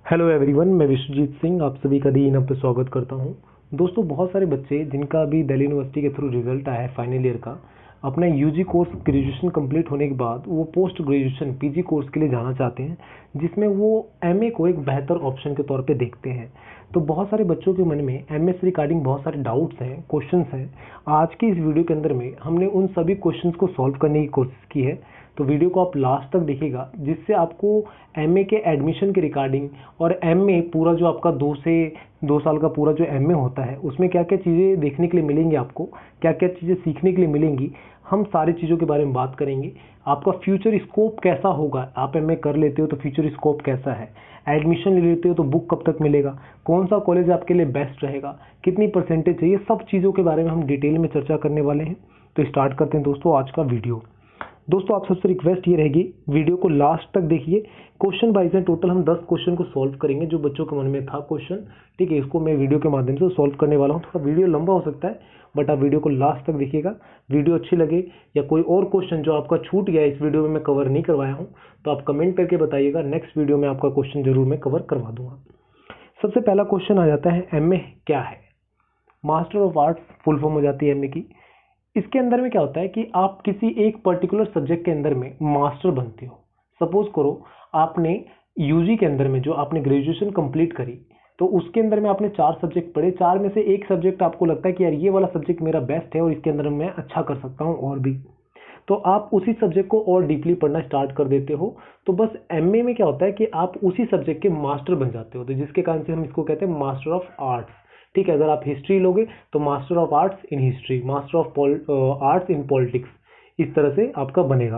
Hello everyone, मैं विश्वजीत सिंह आप सभी का दी इन पे स्वागत करता हूं। दोस्तों, बहुत सारे बच्चे जिनका अभी दिल्ली यूनिवर्सिटी के थ्रू रिजल्ट आया है फाइनल ईयर का, अपना यूजी कोर्स ग्रेजुएशन कंप्लीट होने के बाद वो पोस्ट ग्रेजुएशन पीजी कोर्स के लिए जाना चाहते हैं, जिसमें वो एमए को एक बेहतर ऑप्शन के तौर पे देखते हैं। तो बहुत सारे बच्चों के मन में एमए से रिगार्डिंग बहुत सारे डाउट्स हैं, क्वेश्चंस हैं। आज की इस वीडियो के अंदर में हमने उन सभी क्वेश्चंस को सॉल्व करने की कोशिश की है। तो वीडियो को आप लास्ट तक देखिएगा, जिससे आपको एमए के एडमिशन के रिगार्डिंग और एमए पूरा जो आपका 2 साल का पूरा जो एमए होता है उसमें क्या क्या चीज़ें देखने के लिए मिलेंगी, आपको क्या क्या चीज़ें सीखने के लिए मिलेंगी, हम सारी चीज़ों के बारे में बात करेंगे। आपका फ्यूचर स्कोप कैसा होगा, आप एमए कर लेते हो तो फ्यूचर स्कोप कैसा है, एडमिशन ले लेते हो तो बुक कब तक मिलेगा, कौन सा कॉलेज आपके लिए बेस्ट रहेगा, कितनी परसेंटेज चाहिए, सब चीज़ों के बारे में हम डिटेल में चर्चा करने वाले हैं। तो स्टार्ट करते हैं दोस्तों आज का वीडियो। दोस्तों, आप सबसे रिक्वेस्ट ये रहेगी, वीडियो को लास्ट तक देखिए। क्वेश्चन वाइज है, टोटल हम 10 क्वेश्चन को सॉल्व करेंगे जो बच्चों के मन में था क्वेश्चन। ठीक है, इसको मैं वीडियो के माध्यम से सॉल्व करने वाला हूँ। थोड़ा वीडियो लंबा हो सकता है, बट आप वीडियो को लास्ट तक देखिएगा। वीडियो अच्छी लगे या कोई और क्वेश्चन जो आपका छूट गया इस वीडियो में मैं कवर नहीं करवाया हूँ, तो आप कमेंट करके बताइएगा, नेक्स्ट वीडियो में आपका क्वेश्चन जरूर मैं कवर करवा दूंगा। सबसे पहला क्वेश्चन आ जाता है, एमए क्या है। Master of arts full form हो जाती है एमए की। इसके अंदर में क्या होता है कि आप किसी एक पर्टिकुलर सब्जेक्ट के अंदर में मास्टर बनते हो। सपोज करो आपने यूजी के अंदर में जो आपने ग्रेजुएशन कंप्लीट करी, तो उसके अंदर में आपने 4 सब्जेक्ट पढ़े, 4 में से एक सब्जेक्ट आपको लगता है कि यार ये वाला सब्जेक्ट मेरा बेस्ट है और इसके अंदर मैं अच्छा कर सकता हूँ और भी, तो आप उसी सब्जेक्ट को और डीपली पढ़ना स्टार्ट कर देते हो। तो बस एमए में क्या होता है कि आप उसी सब्जेक्ट के मास्टर बन जाते हो, तो जिसके कारण से हम इसको कहते हैं मास्टर ऑफ आर्ट्स। ठीक है, अगर आप हिस्ट्री लोगे तो master of arts in history, master of arts in politics, इस तरह से आपका बनेगा।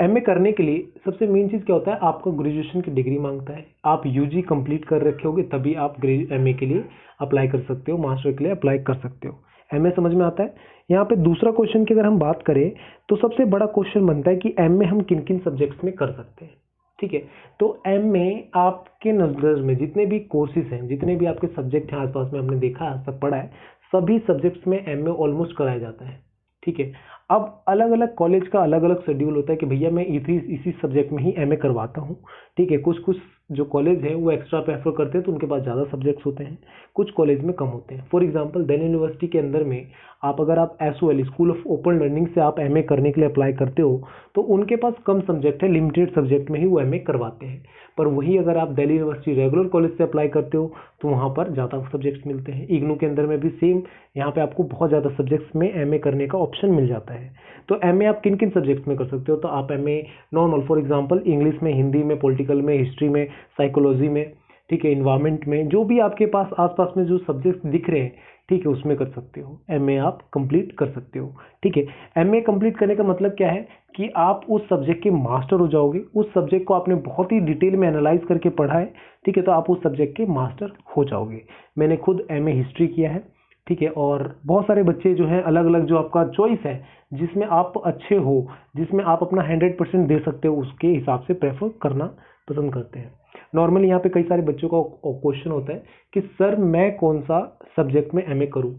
एमए करने के लिए सबसे मेन चीज़ क्या होता है, आपका ग्रेजुएशन की डिग्री मांगता है। आप यूजी कंप्लीट कर रखे होगे तभी आप एमए के लिए अप्लाई कर सकते हो, मास्टर के लिए अप्लाई कर सकते हो। एमए समझ में आता है। यहाँ पे दूसरा क्वेश्चन की अगर हम बात करें तो सबसे बड़ा क्वेश्चन बनता है कि एमए हम किन किन सब्जेक्ट्स में कर सकते हैं। ठीक है, तो एमए आपके नजर में जितने भी कोर्सेज हैं, जितने भी आपके सब्जेक्ट हैं आसपास में हमने देखा है, आज तक पढ़ा है, सभी सब्जेक्ट्स में एमए ऑलमोस्ट कराया जाता है। ठीक है, अब अलग अलग कॉलेज का अलग अलग शेड्यूल होता है कि भैया मैं इसी सब्जेक्ट में ही एमए करवाता हूँ। ठीक है, कुछ कुछ जो कॉलेज है वो एक्स्ट्रा प्रेफर करते हैं तो उनके पास ज़्यादा सब्जेक्ट्स होते हैं, कुछ कॉलेज में कम होते हैं। फॉर एग्जांपल दिल्ली यूनिवर्सिटी के अंदर में अगर आप SOL school of open learning से आप एमए करने के लिए अप्लाई करते हो तो उनके पास कम सब्जेक्ट है, लिमिटेड सब्जेक्ट में ही वो एमए करवाते हैं। पर वही अगर आप दिल्ली यूनिवर्सिटी रेगुलर कॉलेज से अप्लाई करते हो तो वहाँ पर ज़्यादा सब्जेक्ट्स मिलते हैं। इग्नू के अंदर में भी सेम, यहाँ पे आपको बहुत ज़्यादा सब्जेक्ट्स में एमए करने का ऑप्शन मिल जाता है। तो एमए आप किन किन सब्जेक्ट्स में कर सकते हो, तो आप MA normal for example English में, हिंदी में, पॉलिटिकल में, हिस्ट्री में, साइकोलॉजी में, ठीक है, इन्वायरमेंट में, जो भी आपके पास आसपास में जो सब्जेक्ट दिख रहे हैं, ठीक है, उसमें कर सकते हो। एमए आप कंप्लीट कर सकते हो। ठीक है, एमए कंप्लीट करने का मतलब क्या है कि आप उस सब्जेक्ट के मास्टर हो जाओगे। उस सब्जेक्ट को आपने बहुत ही डिटेल में एनालाइज करके पढ़ा है, ठीक है, तो आप उस सब्जेक्ट के मास्टर हो जाओगे। मैंने खुद एमए हिस्ट्री किया है। ठीक है, और बहुत सारे बच्चे जो हैं अलग अलग जो आपका चॉइस है, जिसमें आप अच्छे हो, जिसमें आप अपना 100% दे सकते हो, उसके हिसाब से प्रेफर करना पसंद करते हैं। नॉर्मली यहाँ पे कई सारे बच्चों का क्वेश्चन होता है कि सर मैं कौन सा सब्जेक्ट में एमए करूँ,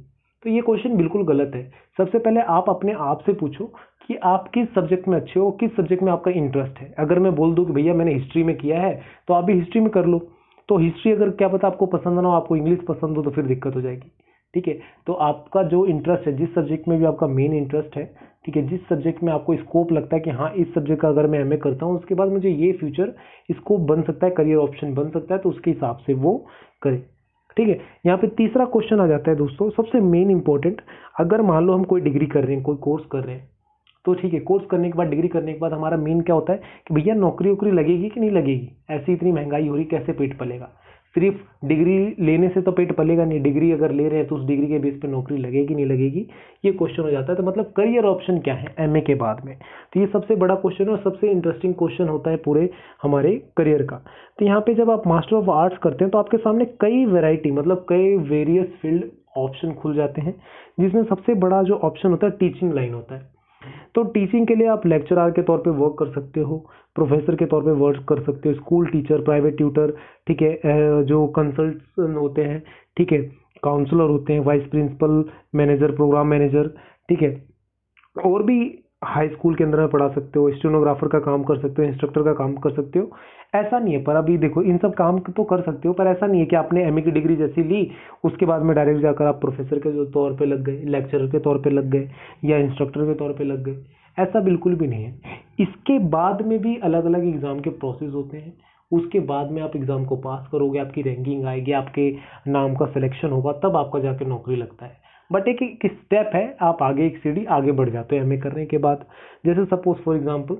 तो ये क्वेश्चन बिल्कुल गलत है। सबसे पहले आप अपने आप से पूछो कि आप किस सब्जेक्ट में अच्छे हो, किस सब्जेक्ट में आपका इंटरेस्ट है। अगर मैं बोल दूं कि भैया मैंने हिस्ट्री में किया है तो आप भी हिस्ट्री में कर लो, तो हिस्ट्री अगर क्या पता आपको पसंद ना हो, आपको इंग्लिश पसंद हो, तो फिर दिक्कत हो जाएगी। ठीक है, तो आपका जो इंटरेस्ट है, जिस सब्जेक्ट में भी आपका मेन इंटरेस्ट है, ठीक है, जिस सब्जेक्ट में आपको स्कोप लगता है कि हाँ इस सब्जेक्ट का अगर मैं एमए करता हूँ उसके बाद मुझे ये फ्यूचर स्कोप बन सकता है, करियर ऑप्शन बन सकता है, तो उसके हिसाब से वो करें। ठीक है, यहाँ पे तीसरा क्वेश्चन आ जाता है दोस्तों, सबसे मेन इंपॉर्टेंट। अगर मान लो हम कोई डिग्री कर रहे हैं, कोई कोर्स कर रहे हैं, तो ठीक है, कोर्स करने के बाद, डिग्री करने के बाद हमारा मेन क्या होता है कि भैया नौकरी वोकरी लगेगी कि नहीं लगेगी, ऐसी इतनी महंगाई हो रही, कैसे पेट पलेगा। सिर्फ डिग्री लेने से तो पेट पलेगा नहीं, डिग्री अगर ले रहे हैं तो उस डिग्री के बेस पे नौकरी लगेगी नहीं लगेगी, ये क्वेश्चन हो जाता है। तो मतलब करियर ऑप्शन क्या है एमए के बाद में, तो ये सबसे बड़ा क्वेश्चन और सबसे इंटरेस्टिंग क्वेश्चन होता है पूरे हमारे करियर का। तो यहाँ पे जब आप मास्टर ऑफ आर्ट्स करते हैं तो आपके सामने कई वेराइटी, मतलब कई वेरियस फील्ड ऑप्शन खुल जाते हैं, जिसमें सबसे बड़ा जो ऑप्शन होता है टीचिंग लाइन होता है। तो टीचिंग के लिए आप लेक्चरर के तौर पे वर्क कर सकते हो, प्रोफेसर के तौर पे वर्क कर सकते हो, स्कूल टीचर, प्राइवेट ट्यूटर, ठीक है, जो कंसल्टेंट होते हैं, ठीक है, काउंसलर होते हैं, vice principal, manager, programme manager, ठीक है, और भी हाई स्कूल के अंदर में पढ़ा सकते हो, स्टेनोग्राफर का काम कर सकते हो, इंस्ट्रक्टर का काम कर सकते हो। ऐसा नहीं है, पर अभी देखो इन सब काम तो कर सकते हो, पर ऐसा नहीं है कि आपने एमए की डिग्री जैसी ली उसके बाद में डायरेक्ट जाकर आप प्रोफेसर के जो तौर पे लग गए, लेक्चरर के तौर पे लग गए या इंस्ट्रक्टर के तौर पे लग गए। ऐसा बिल्कुल भी नहीं है। इसके बाद में भी अलग अलग एग्जाम के प्रोसेस होते हैं। उसके बाद में आप एग्जाम को पास करोगे, आपकी रैंकिंग आएगी, आपके नाम का सिलेक्शन होगा, तब आपका जाके नौकरी लगता है। बट एक स्टेप है, आप आगे एक सीढ़ी आगे बढ़ जाते हो एमए करने के बाद। जैसे सपोज फॉर एग्जांपल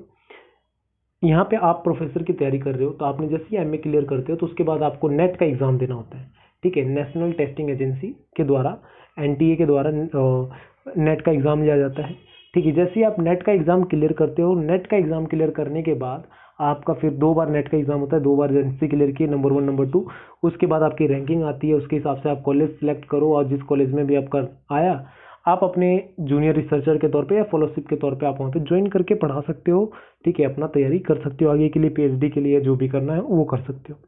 यहाँ पे आप प्रोफेसर की तैयारी कर रहे हो, तो आपने जैसे ही एमए क्लियर करते हो तो उसके बाद आपको नेट का एग्जाम देना होता है। ठीक है, नेशनल टेस्टिंग एजेंसी के द्वारा, एनटीए के द्वारा नेट का एग्जाम लिया जाता है। ठीक है, जैसे ही आप नेट का एग्जाम क्लियर करते हो, नेट का एग्जाम क्लियर करने के बाद आपका फिर 2 बार नेट का एग्जाम होता है, 2 बार एजेंसी क्लियर की, नंबर 1 नंबर 2। उसके बाद आपकी रैंकिंग आती है, उसके हिसाब से आप कॉलेज सिलेक्ट करो, और जिस कॉलेज में भी आपका आया आप अपने जूनियर रिसर्चर के तौर पे या फेलोशिप के तौर पे आप वहाँ पे ज्वाइन करके पढ़ा सकते हो। ठीक है, अपना तैयारी कर सकते हो आगे के लिए, पीएचडी के लिए जो भी करना है वो कर सकते हो।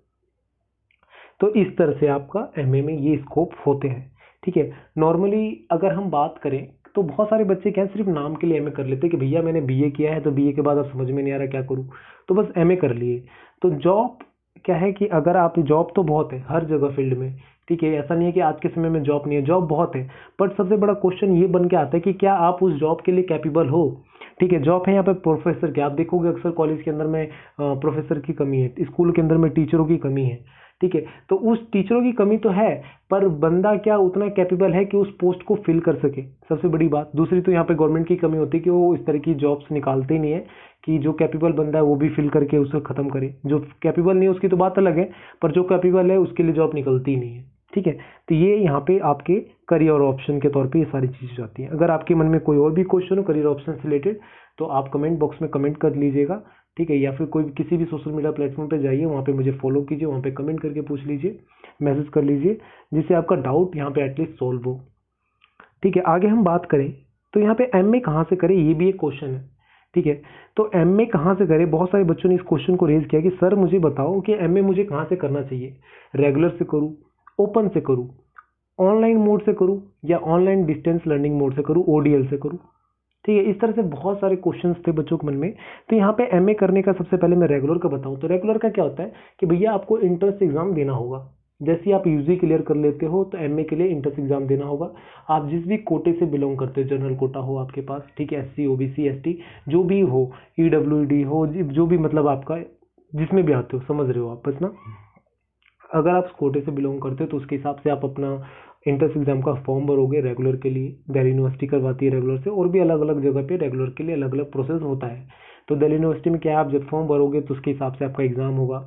तो इस तरह से आपका एमए में ये स्कोप होते हैं। ठीक है, नॉर्मली अगर हम बात करें तो बहुत सारे बच्चे क्या सिर्फ नाम के लिए एमए कर लेते हैं कि भैया मैंने बीए किया है, तो बीए के बाद अब समझ में नहीं आ रहा क्या करूं, तो बस एमए कर लिए। तो जॉब क्या है कि अगर आप, जॉब तो बहुत है हर जगह फील्ड में। ठीक है, ऐसा नहीं है कि आज के समय में जॉब नहीं है, जॉब बहुत है। बट सबसे बड़ा क्वेश्चन ये बन के आता है कि क्या आप उस जॉब के लिए कैपेबल हो। ठीक है, जॉब है यहाँ पे प्रोफेसर की, आप देखोगे अक्सर कॉलेज के अंदर में प्रोफेसर की कमी है, स्कूल के अंदर में टीचरों की कमी है। ठीक है, तो उस टीचरों की कमी तो है, पर बंदा क्या उतना कैपेबल है कि उस पोस्ट को फिल कर सके, सबसे बड़ी बात। दूसरी तो यहाँ पे गवर्नमेंट की कमी होती है कि वो इस तरह की जॉब्स निकालते ही नहीं है कि जो कैपेबल बंदा है वो भी फिल करके उसे खत्म करे। जो कैपेबल नहीं है उसकी तो बात अलग है, पर जो कैपेबल है उसके लिए जॉब निकलती ही नहीं है। ठीक है, तो ये यहाँ पे आपके करियर ऑप्शन के तौर पे ये सारी चीजें जाती हैं। अगर आपके मन में कोई और भी क्वेश्चन हो करियर ऑप्शन से रिलेटेड, तो आप कमेंट बॉक्स में कमेंट कर लीजिएगा। ठीक है, या फिर कोई किसी भी सोशल मीडिया प्लेटफॉर्म पे जाइए, वहाँ पे मुझे फॉलो कीजिए, वहाँ पे कमेंट करके पूछ लीजिए, मैसेज कर लीजिए, जिससे आपका डाउट यहाँ पे एटलीस्ट सॉल्व हो। ठीक है, आगे हम बात करें तो यहाँ पे एमए कहाँ से करें, ये भी एक क्वेश्चन है। ठीक है, तो एमए कहाँ से करें, बहुत सारे बच्चों ने इस क्वेश्चन को रेज किया कि सर मुझे बताओ कि एमए मुझे कहाँ से करना चाहिए, रेगुलर से करूँ, ओपन से करूँ, ऑनलाइन मोड से करूँ, या ऑनलाइन डिस्टेंस लर्निंग मोड से करूँ, ओडीएल से करूँ। ठीक है, इस तरह से बहुत सारे क्वेश्चंस थे बच्चों के मन में। तो यहाँ पे एमए करने का सबसे पहले मैं रेगुलर का बताऊं तो रेगुलर का क्या होता है कि भैया आपको इंट्रेंस एग्जाम देना होगा। जैसे आप यूजी क्लियर कर लेते हो तो एमए के लिए इंट्रेंस एग्जाम देना होगा। आप जिस भी कोटे से बिलोंग करते हो, जनरल कोटा हो आपके पास, ठीक है, एससी ओबीसी एसटी जो भी हो, ईडब्ल्यूडी हो, जो भी मतलब आपका जिसमें भी आते हो, समझ रहे हो आप बस ना। अगर आप कोटे से बिलोंग करते हो तो उसके हिसाब से आप अपना एंट्रेंस एग्जाम का फॉर्म भरोगे रेगुलर के लिए। दिल्ली यूनिवर्सिटी करवाती है रेगुलर से, और भी अलग अलग जगह पे रेगुलर के लिए अलग अलग प्रोसेस होता है। तो दिल्ली यूनिवर्सिटी में क्या है, आप जब फॉर्म भरोगे तो उसके हिसाब से आपका एग्जाम होगा।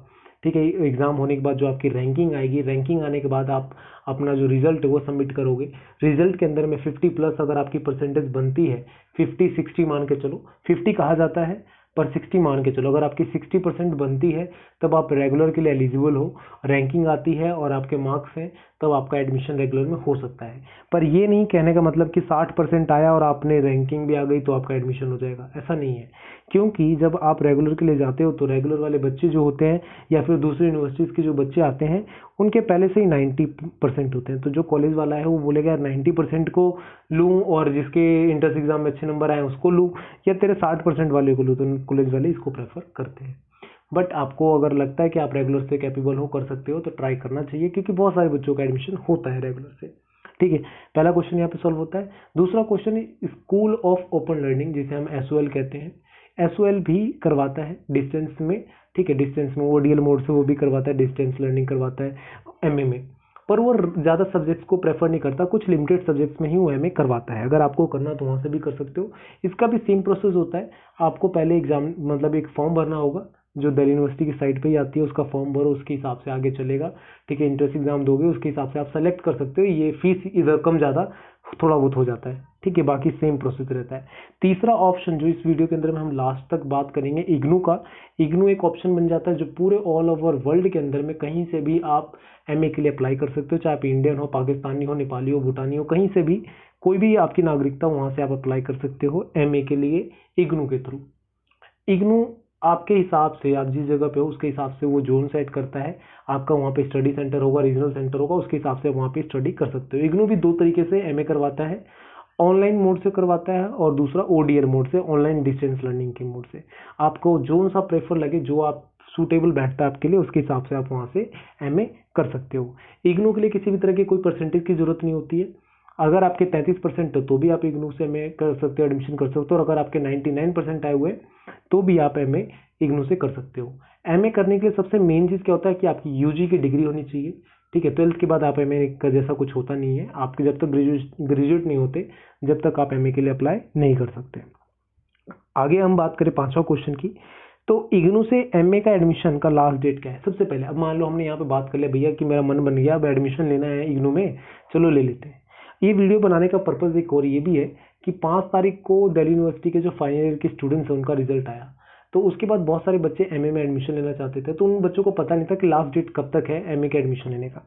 ठीक है, एग्जाम होने के बाद जो आपकी रैंकिंग आएगी, रैंकिंग आने के बाद आप अपना जो रिजल्ट है वो सबमिट करोगे। रिजल्ट के अंदर में 50+ अगर आपकी परसेंटेज बनती है, 50-60 मान के चलो, 50 कहा जाता है पर 60 मान के चलो, अगर आपकी 60% बनती है तब आप रेगुलर के लिए एलिजिबल हो। रैंकिंग आती है और आपके मार्क्स हैं, तब आपका एडमिशन रेगुलर में हो सकता है। पर ये नहीं कहने का मतलब कि 60% आया और आपने रैंकिंग भी आ गई तो आपका एडमिशन हो जाएगा, ऐसा नहीं है। क्योंकि जब आप रेगुलर के लिए जाते हो तो रेगुलर वाले बच्चे जो होते हैं या फिर दूसरी यूनिवर्सिटीज़ के जो बच्चे आते हैं उनके पहले से ही 90% होते हैं। तो जो कॉलेज वाला है वो बोलेगा यार 90% को लूँ और जिसके इंट्रेंस एग्जाम में अच्छे नंबर आए उसको लूँ, या तेरे 60% वाले को लूँ, तो कॉलेज वाले इसको प्रेफर करते हैं। बट आपको अगर लगता है कि आप रेगुलर से कैपेबल हो, कर सकते हो, तो ट्राई करना चाहिए, क्योंकि बहुत सारे बच्चों का एडमिशन होता है रेगुलर से। ठीक है, पहला क्वेश्चन यहाँ पे सॉल्व होता है। दूसरा क्वेश्चन है स्कूल ऑफ ओपन लर्निंग, जिसे हम एसओएल कहते हैं। एसओएल भी करवाता है डिस्टेंस में। ठीक है, डिस्टेंस में ओडीएल मोड से वो भी करवाता है, डिस्टेंस लर्निंग करवाता है एमए में। पर वो ज़्यादा सब्जेक्ट्स को प्रेफर नहीं करता, कुछ लिमिटेड सब्जेक्ट्स में ही वो एमए करवाता है। अगर आपको करना तो वहाँ से भी कर सकते हो। इसका भी सेम प्रोसेस होता है। आपको पहले एग्जाम मतलब एक फॉर्म भरना होगा, जो दिल्ली यूनिवर्सिटी की साइट पे ही आती है, उसका फॉर्म भरो, उसके हिसाब से आगे चलेगा। ठीक है, इंट्रेंस एग्जाम दोगे, उसके हिसाब से आप सेलेक्ट कर सकते हो। ये फीस इधर कम ज़्यादा थोड़ा बहुत हो जाता है। ठीक है, बाकी सेम प्रोसेस रहता है। तीसरा ऑप्शन जो इस वीडियो के अंदर में हम लास्ट तक बात करेंगे, इग्नू का। इग्नू एक ऑप्शन बन जाता है जो पूरे ऑल ओवर वर्ल्ड के अंदर में कहीं से भी आप एमए के लिए अप्लाई कर सकते हो, चाहे आप इंडियन हो, पाकिस्तानी हो, नेपाली हो, भूटानी हो, कहीं से भी, कोई भी आपकी नागरिकता वहाँ से आप अप्लाई कर सकते हो एमए के लिए इग्नू के थ्रू। इग्नू आपके हिसाब से, आप जिस जगह पे हो उसके हिसाब से वो जोन सेट करता है। आपका वहाँ पे स्टडी सेंटर होगा, रीजनल सेंटर होगा, उसके हिसाब से वहाँ पे स्टडी कर सकते हो। इग्नू भी 2 तरीके से एमए करवाता है। ऑनलाइन मोड से करवाता है और दूसरा ओडीआर मोड से, ऑनलाइन डिस्टेंस लर्निंग के मोड से। आपको जो सा प्रेफर लगे, जो आप सूटेबल बैठता है आपके लिए, उसके हिसाब से आप वहाँ से एमए कर सकते हो। इग्नू के लिए किसी भी तरह की कोई परसेंटेज की जरूरत नहीं होती है। अगर आपके 33% तो भी आप इग्नू से एमए कर सकते हो, एडमिशन कर सकते हो। और अगर आपके 99% आए हुए तो भी आप एमए इग्नू से कर सकते हो। एमए करने के लिए सबसे मेन चीज़ क्या होता है कि आपकी यूजी की डिग्री होनी चाहिए, ठीक है। 12th के बाद आप एमए का जैसा कुछ होता नहीं है, आपके जब तक ग्रेजुएट नहीं होते जब तक आप एमए के लिए अप्लाई नहीं कर सकते। आगे हम बात करें 5वां क्वेश्चन की, तो इग्नू से एमए का एडमिशन का लास्ट डेट क्या है। सबसे पहले अब मान लो हमने यहाँ पे बात कर लिया भैया कि मेरा मन बन गया, अब एडमिशन लेना है इग्नू में, चलो ले लेते हैं। ये वीडियो बनाने का पर्पज़ एक और ये भी है कि 5 तारीख को दिल्ली यूनिवर्सिटी के जो फाइनल ईयर के स्टूडेंट्स हैं उनका रिजल्ट आया, तो उसके बाद बहुत सारे बच्चे एमए में एडमिशन लेना चाहते थे, तो उन बच्चों को पता नहीं था कि लास्ट डेट कब तक है एमए के एडमिशन लेने का।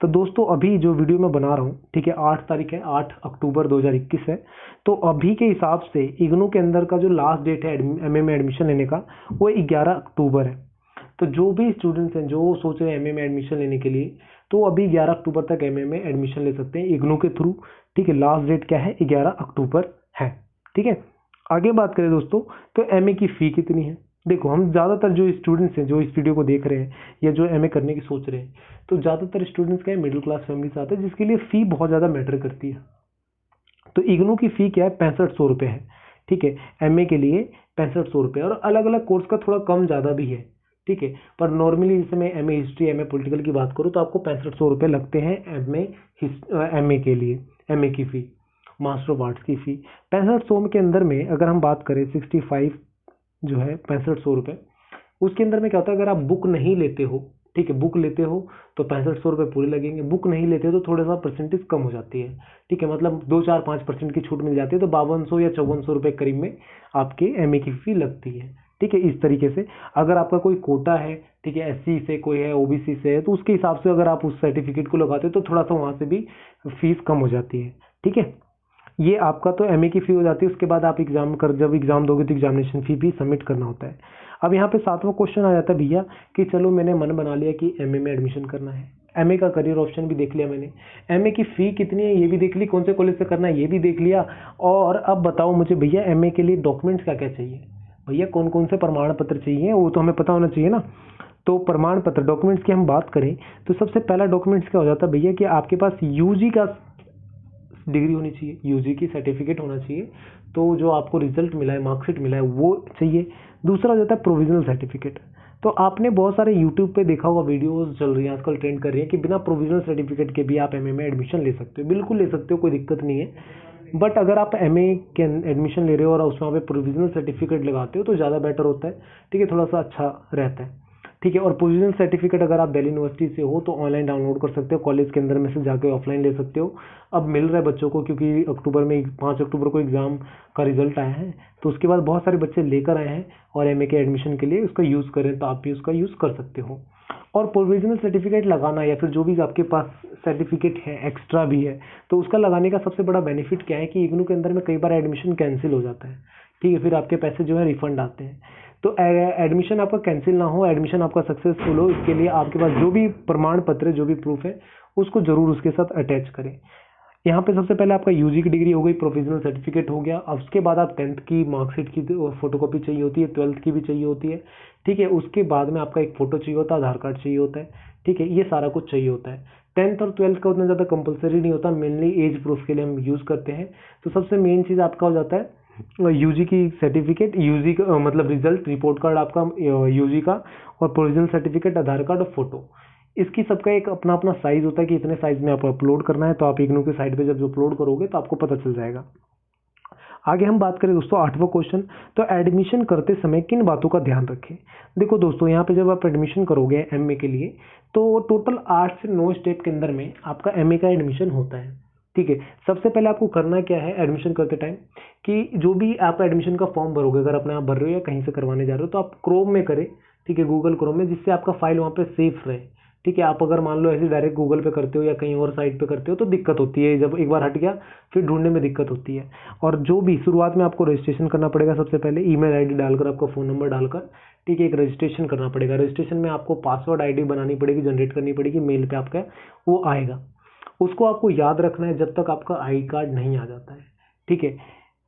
तो दोस्तों अभी जो वीडियो मैं बना रहा हूँ, ठीक है, 8 तारीख है, 8 अक्टूबर 2021 है। तो अभी के हिसाब से इग्नू के अंदर का जो लास्ट डेट है एमए में एडमिशन लेने का, वो 11 अक्टूबर है। तो जो भी स्टूडेंट्स हैं जो सोच रहे हैं एमए में एडमिशन लेने के लिए, तो अभी 11 अक्टूबर तक एमए में एडमिशन ले सकते हैं इग्नू के थ्रू, ठीक है। लास्ट डेट क्या है, 11 अक्टूबर है, ठीक है। आगे बात करें दोस्तों, तो एमए की फ़ी कितनी है। देखो हम ज़्यादातर जो स्टूडेंट्स हैं जो इस वीडियो को देख रहे हैं या जो एमए करने की सोच रहे हैं, तो ज़्यादातर स्टूडेंट्स क्या है, मिडिल क्लास फैमिली से आते हैं, जिसके लिए फ़ी बहुत ज़्यादा मैटर करती है। तो इग्नू की फ़ी क्या है, 6500 रुपये है, ठीक है, एमए के लिए 6500 रुपये। और अलग अलग कोर्स का थोड़ा कम ज़्यादा भी है, ठीक है। पर नॉर्मली जैसे मैं एमए हिस्ट्री, एमए पॉलिटिकल की बात करूँ तो आपको 6500 रुपये लगते हैं एमए के लिए, एमए की फ़ी, मास्टर ऑफ आर्ट्स की फ़ी 6500 के अंदर में। अगर हम बात करें 65 जो है 6500 रुपये, उसके अंदर में क्या होता है, अगर आप बुक नहीं लेते हो, ठीक है, बुक लेते हो तो 6500 रुपये पूरे लगेंगे, बुक नहीं लेते हो तो थोड़ा सा परसेंटेज कम हो जाती है, ठीक है, मतलब 2-4-5% की छूट मिल जाती है, तो 5200 या 5400 रुपये करीब में आपके एमए की फ़ी लगती है, ठीक है। इस तरीके से अगर आपका कोई कोटा है, ठीक है, एससी से कोई है, ओबीसी से है, तो उसके हिसाब से अगर आप उस सर्टिफिकेट को लगाते हो तो थोड़ा सा वहाँ से भी फीस कम हो जाती है, ठीक है। ये आपका तो एमए की फ़ी हो जाती है। उसके बाद आप जब एग्ज़ाम दोगे तो एग्जामिनेशन फ़ी भी सबमिट करना होता है। अब यहाँ पे 7वां क्वेश्चन आ जाता है भैया कि चलो मैंने मन बना लिया कि एमए में एडमिशन करना है, एमए का करियर ऑप्शन भी देख लिया मैंने, एमए की फ़ी कितनी है ये भी देख ली, कौन से कॉलेज से करना है ये भी देख लिया, और अब बताओ मुझे भैया एमए के लिए डॉक्यूमेंट्स क्या क्या चाहिए, भैया कौन कौन से प्रमाण पत्र चाहिए वो तो हमें पता होना चाहिए ना। तो प्रमाण पत्र डॉक्यूमेंट्स की हम बात करें तो सबसे पहला डॉक्यूमेंट्स क्या हो जाता है भैया कि आपके पास यूजी का डिग्री होनी चाहिए, यूजी की सर्टिफिकेट होना चाहिए, तो जो आपको रिजल्ट मिला है, मार्कशीट मिला है वो चाहिए। दूसरा हो जाता है प्रोविजनल सर्टिफिकेट। तो आपने बहुत सारे यूट्यूब पे देखा होगा, वीडियोस चल रही हैं आजकल, ट्रेंड कर रही है कि बिना प्रोविजनल सर्टिफिकेट के भी आप एमए में एडमिशन ले सकते हो। बिल्कुल ले सकते हो, कोई दिक्कत नहीं है। बट अगर आप एमए के एडमिशन ले रहे हो और उसमें आप प्रोविजनल सर्टिफिकेट लगाते हो तो ज़्यादा बेटर होता है, ठीक है, थोड़ा सा अच्छा रहता है, ठीक है। और प्रोविजनल सर्टिफिकेट अगर आप दिल्ली यूनिवर्सिटी से हो तो ऑनलाइन डाउनलोड कर सकते हो, कॉलेज के अंदर में से जाके ऑफलाइन ले सकते हो। अब मिल रहा है बच्चों को, क्योंकि अक्टूबर में 5 अक्टूबर को एग्ज़ाम का रिजल्ट आया है, तो उसके बाद बहुत सारे बच्चे लेकर आए हैं और एमए के एडमिशन के लिए उसका यूज़ करें, तो आप भी उसका यूज़ कर सकते हो। और प्रोविजनल सर्टिफिकेट लगाना या फिर जो भी आपके पास सर्टिफिकेट है एक्स्ट्रा भी है, तो उसका लगाने का सबसे बड़ा बेनिफिट क्या है कि इग्नू के अंदर में कई बार एडमिशन कैंसिल हो जाता है, ठीक है, फिर आपके पैसे जो है रिफंड आते हैं। तो एडमिशन आपका कैंसिल ना हो, एडमिशन आपका सक्सेसफुल हो, इसके लिए आपके पास जो भी प्रमाण पत्र, जो भी प्रूफ है, उसको जरूर उसके साथ अटैच करें। यहाँ पे सबसे पहले आपका यूजी की डिग्री हो गई, प्रोविजनल सर्टिफिकेट हो गया। अब उसके बाद आप 10th की मार्कशीट की फोटोकॉपी चाहिए होती है, 12th की भी चाहिए होती है, ठीक है। उसके बाद में आपका एक फ़ोटो चाहिए होता है, आधार कार्ड चाहिए होता है, ठीक है, ये सारा कुछ चाहिए होता है। 10th और 12th का उतना ज़्यादा कंपलसरी नहीं होता, मेनली एज प्रूफ के लिए हम यूज़ करते हैं। तो सबसे मेन चीज़ आपका हो जाता है यूजी की सर्टिफिकेट, यूजी का मतलब रिजल्ट, रिपोर्ट कार्ड आपका यूजी का, और प्रोविजनल सर्टिफिकेट, आधार कार्ड और फोटो। इसकी सबका एक अपना अपना साइज होता है कि इतने साइज में आपको अपलोड करना है, तो आप इग्नू के साइट पे जब अपलोड करोगे तो आपको पता चल जाएगा। आगे हम बात करें दोस्तों 8वां क्वेश्चन, तो एडमिशन करते समय किन बातों का ध्यान रखें। देखो दोस्तों, यहाँ पे जब आप एडमिशन करोगे एमए के लिए तो टोटल 8 से 9 स्टेप के अंदर में आपका एमए का एडमिशन होता है, ठीक है। सबसे पहले आपको करना क्या है एडमिशन करते टाइम, कि जो भी आप एडमिशन का फॉर्म भरोगे, अगर अपने आप भर रहे हो या कहीं से करवाने जा रहे हो, तो आप क्रोम में करें, ठीक है, गूगल क्रोम में, जिससे आपका फाइल वहाँ पे सेफ रहे, ठीक है। आप अगर मान लो ऐसे डायरेक्ट गूगल पे करते हो या कहीं और साइट पे करते हो तो दिक्कत होती है, जब एक बार हट गया फिर ढूंढने में दिक्कत होती है। और जो भी शुरुआत में आपको रजिस्ट्रेशन करना पड़ेगा, सबसे पहले ईमेल आईडी डालकर, आपका फ़ोन नंबर डालकर, ठीक है, एक रजिस्ट्रेशन करना पड़ेगा। रजिस्ट्रेशन में आपको पासवर्ड आईडी बनानी पड़ेगी, जनरेट करनी पड़ेगी, मेल पे आपका वो आएगा, उसको आपको याद रखना है जब तक आपका आई कार्ड नहीं आ जाता है, ठीक है।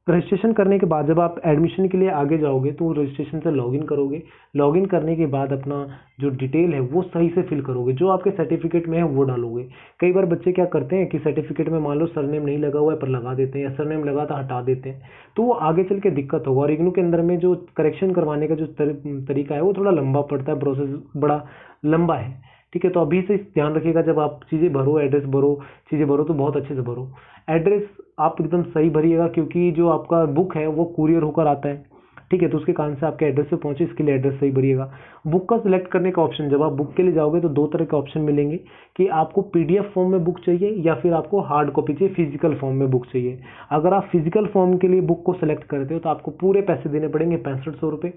रजिस्ट्रेशन करने के बाद जब आप एडमिशन के लिए आगे जाओगे तो रजिस्ट्रेशन से लॉगिन करोगे। लॉगिन करने के बाद अपना जो डिटेल है वो सही से फिल करोगे, जो आपके सर्टिफिकेट में है वो डालोगे। कई बार बच्चे क्या करते हैं कि सर्टिफिकेट में मान लो सरनेम नहीं लगा हुआ है पर लगा देते हैं, या सरनेम लगा था हटा देते हैं, तो वो आगे चल के दिक्कत होगा। और इग्नू के अंदर में जो करेक्शन करवाने का जो तरीका है वो थोड़ा लंबा पड़ता है, प्रोसेस बड़ा लंबा है। ठीक है, तो अभी से ध्यान रखिएगा, जब आप चीज़ें भरो, एड्रेस भरो, चीज़ें भरो तो बहुत अच्छे से भरो। एड्रेस आप एकदम सही भरिएगा, क्योंकि जो आपका बुक है वो कुरियर होकर आता है। ठीक है, तो उसके कारण से आपके एड्रेस पे पहुंचे, इसके लिए एड्रेस सही भरिएगा। बुक का सिलेक्ट करने का ऑप्शन, जब आप बुक के लिए जाओगे तो दो तरह के ऑप्शन मिलेंगे कि आपको पीडीएफ फॉर्म में बुक चाहिए या फिर आपको हार्ड कॉपी चाहिए, फिजिकल फॉर्म में बुक चाहिए। अगर आप फिजिकल फॉर्म के लिए बुक को सिलेक्ट करते हो तो आपको पूरे पैसे देने पड़ेंगे 6500 रुपये।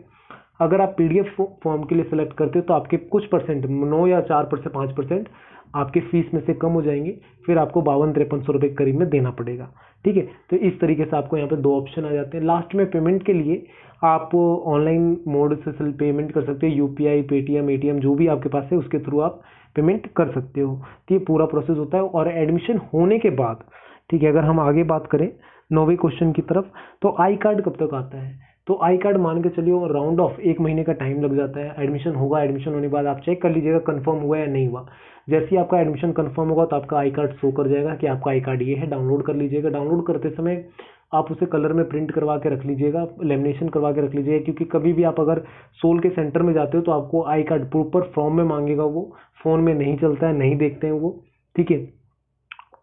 अगर आप पीडीएफ फॉर्म के लिए सिलेक्ट करते हो तो आपके कुछ परसेंट 9 या 4% 5% आपके फीस में से कम हो जाएंगे, फिर आपको 52-5300 रुपये करीब में देना पड़ेगा। ठीक है, तो इस तरीके से आपको यहाँ पे दो ऑप्शन आ जाते हैं। लास्ट में पेमेंट के लिए आप ऑनलाइन मोड से पेमेंट कर सकते हो, यूपीआई, पेटीएम, एटीएम जो भी आपके पास है उसके थ्रू आप पेमेंट कर सकते हो। तो ये पूरा प्रोसेस होता है। और एडमिशन होने के बाद, ठीक है, अगर हम आगे बात करें 9वें क्वेश्चन की तरफ, तो आई कार्ड कब तक आता है? तो आई कार्ड मान के चलिए राउंड ऑफ 1 महीने का टाइम लग जाता है। एडमिशन होगा, एडमिशन होने के बाद आप चेक कर लीजिएगा कंफर्म हुआ या नहीं हुआ। जैसे ही आपका एडमिशन कंफर्म होगा तो आपका आई कार्ड शो कर जाएगा कि आपका आई कार्ड ये है, डाउनलोड कर लीजिएगा। डाउनलोड करते समय आप उसे कलर में प्रिंट करवा के रख लीजिएगा, लेमिनेशन करवा के रख लीजिएगा, क्योंकि कभी भी आप अगर सोल के सेंटर में जाते हो तो आपको आई कार्ड प्रॉपर फॉर्म में मांगेगा, वो फ़ोन में नहीं चलता है, नहीं देखते हैं वो। ठीक है,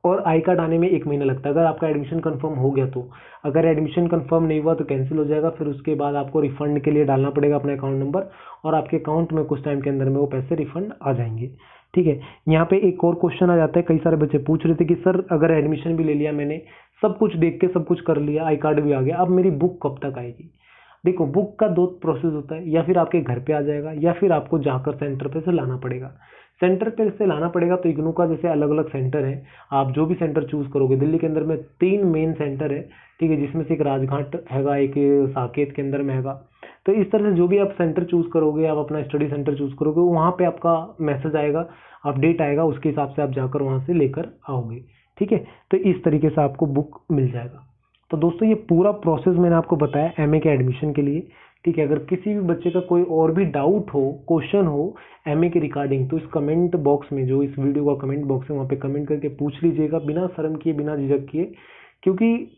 और आई कार्ड आने में 1 महीना लगता है अगर आपका एडमिशन कंफर्म हो गया तो। अगर एडमिशन कंफर्म नहीं हुआ तो कैंसिल हो जाएगा, फिर उसके बाद आपको रिफंड के लिए डालना पड़ेगा अपना अकाउंट नंबर, और आपके अकाउंट में कुछ टाइम के अंदर में वो पैसे रिफंड आ जाएंगे। ठीक है, यहाँ पे एक और क्वेश्चन आ जाता है, कई सारे बच्चे पूछ रहे थे कि सर अगर एडमिशन भी ले लिया मैंने, सब कुछ देख के सब कुछ कर लिया, आई कार्ड भी आ गया, अब मेरी बुक कब तक आएगी? देखो, बुक का दो प्रोसेस होता है, या फिर आपके घर पे आ जाएगा या फिर आपको जाकर सेंटर पे से लाना पड़ेगा। सेंटर पे से लाना पड़ेगा तो इग्नू का जैसे अलग अलग सेंटर है, आप जो भी सेंटर चूज करोगे, दिल्ली के अंदर में 3 मेन सेंटर है। ठीक है, जिसमें से एक राजघाट हैगा, एक साकेत के अंदर में हैगा। तो इस तरह से जो भी आप सेंटर चूज करोगे, आप अपना स्टडी सेंटर चूज करोगे, वहाँ पे आपका मैसेज आएगा, अपडेट आएगा, उसके हिसाब से आप जाकर वहाँ से लेकर आओगे। ठीक है, तो इस तरीके से आपको बुक मिल जाएगा। तो दोस्तों ये पूरा प्रोसेस मैंने आपको बताया एमए के एडमिशन के लिए। ठीक है, अगर किसी भी बच्चे का कोई और भी डाउट हो, क्वेश्चन हो एमए के रिगार्डिंग, तो इस कमेंट बॉक्स में, जो इस वीडियो का कमेंट बॉक्स है वहाँ पे कमेंट करके पूछ लीजिएगा, बिना शर्म किए, बिना झिझक किए। क्योंकि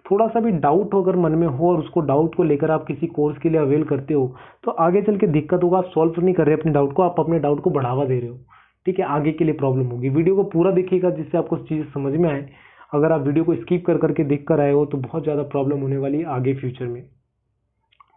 थोड़ा सा भी डाउट हो अगर मन में हो और उसको डाउट को लेकर आप किसी कोर्स के लिए अवेल करते हो तो आगे चल के दिक्कत होगा। आप सॉल्व नहीं कर रहे अपने डाउट को, आप अपने डाउट को बढ़ावा दे रहे हो। ठीक है, आगे के लिए प्रॉब्लम होगी। वीडियो को पूरा देखिएगा जिससे आपको चीज़ समझ में आए। अगर आप वीडियो को स्किप कर करके देख कर आए हो तो बहुत ज़्यादा प्रॉब्लम होने वाली है आगे फ्यूचर में।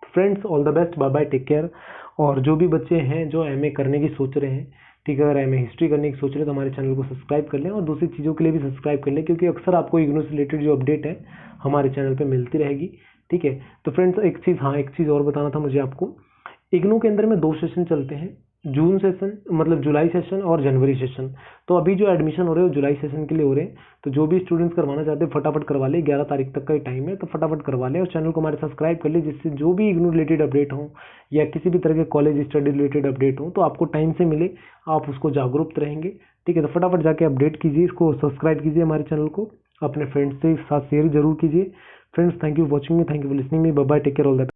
Friends, all the best, bye bye, take care. और जो भी बच्चे हैं जो एमए करने की सोच रहे हैं, ठीक है, अगर एमए हिस्ट्री करने की सोच रहे हैं तो हमारे चैनल को सब्सक्राइब कर लें और दूसरी चीज़ों के लिए भी सब्सक्राइब कर लें, क्योंकि अक्सर आपको इग्नू से रिलेटेड जो अपडेट है हमारे चैनल पे मिलती रहेगी। ठीक है, तो फ्रेंड्स एक चीज़ और बताना था मुझे आपको। इग्नू के अंदर में 2 सेशन चलते हैं, जून सेशन मतलब जुलाई सेशन और जनवरी सेशन। तो अभी जो एडमिशन हो रहे हैं वो जुलाई सेशन के लिए हो रहे हैं। तो जो भी स्टूडेंट्स करवाना चाहते हैं फटाफट करवा ले, 11 तारीख तक का ही टाइम है, तो फटाफट करवा ले और चैनल को हमारे सब्सक्राइब कर ले, जिससे जो भी इग्नू रिलेटेड अपडेट हो या किसी भी तरह के कॉलेज स्टडी रिलेटेड अपडेट हो तो आपको टाइम से मिले, आप उसको जागरूक रहेंगे। ठीक है, तो फटाफट जाके अपडेट कीजिए, इसको सब्सक्राइब कीजिए, हमारे चैनल को अपने फ्रेंड्स के साथ शेयर जरूर कीजिए। Friends, thank you watching me, thank you for listening me, bye bye, take care, all the